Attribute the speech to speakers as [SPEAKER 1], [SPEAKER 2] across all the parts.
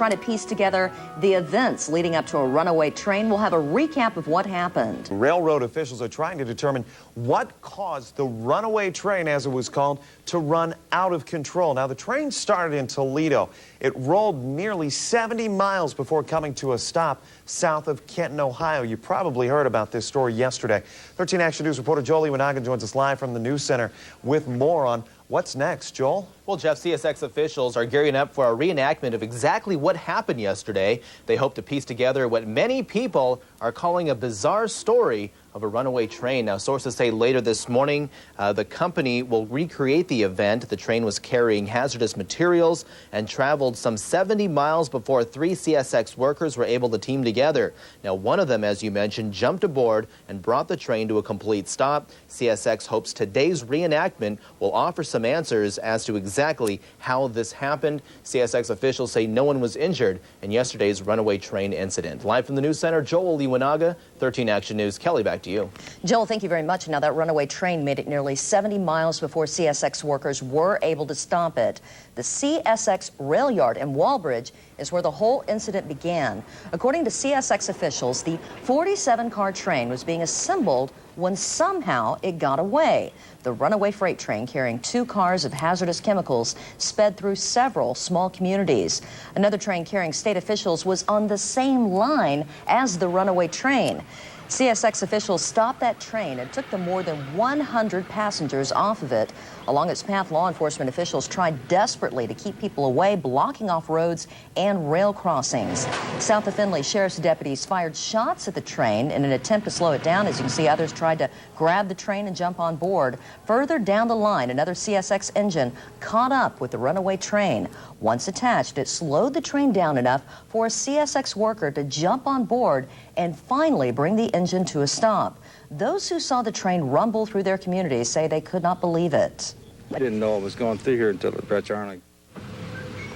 [SPEAKER 1] try to piece together the events leading up to a runaway train. We'll have a recap of what happened.
[SPEAKER 2] Railroad officials are trying to determine what caused the runaway train, as it was called, to run out of control. Now, the train started in Toledo. It rolled nearly 70 miles before coming to a stop south of Kenton, Ohio. You probably heard about this story yesterday. 13 Action News reporter Joel Iwanaga joins us live from the News Center with more on what's next. Joel?
[SPEAKER 3] Well, Jeff, CSX officials are gearing up for a reenactment of exactly what happened yesterday. They hope to piece together what many people are calling a bizarre story of a runaway train. Now, sources say later this morning, the company will recreate the event. The train was carrying hazardous materials and traveled some 70 miles before 3 CSX workers were able to team together. Now, one of them, as you mentioned, jumped aboard and brought the train to a complete stop. CSX hopes today's reenactment will offer some answers as to exactly how this happened. CSX officials say no one was injured in yesterday's runaway train incident. Live from the News Center, Joel Iwanaga, 13 Action News. Kelly, back to you.
[SPEAKER 1] Joel, thank you very much. Now, that runaway train made it nearly 70 miles before CSX workers were able to stop it. The CSX rail yard in Walbridge is where the whole incident began. According to CSX officials, the 47-car train was being assembled when somehow it got away. The runaway freight train carrying 2 cars of hazardous chemicals sped through several small communities. Another train carrying state officials was on the same line as the runaway train. CSX officials stopped that train and took the more than 100 passengers off of it. Along its path, law enforcement officials tried desperately to keep people away, blocking off roads and rail crossings. South of Findlay, sheriff's deputies fired shots at the train in an attempt to slow it down. As you can see, others tried to grab the train and jump on board. Further down the line, another CSX engine caught up with the runaway train. Once attached, it slowed the train down enough for a CSX worker to jump on board and finally bring the engine to a stop. Those who saw the train rumble through their communities say they could not believe it.
[SPEAKER 4] I didn't know it was going through here until the Brett Arnold.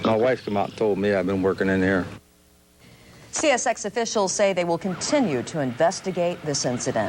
[SPEAKER 4] My wife came out and told me I've been working in here.
[SPEAKER 1] CSX officials say they will continue to investigate this incident.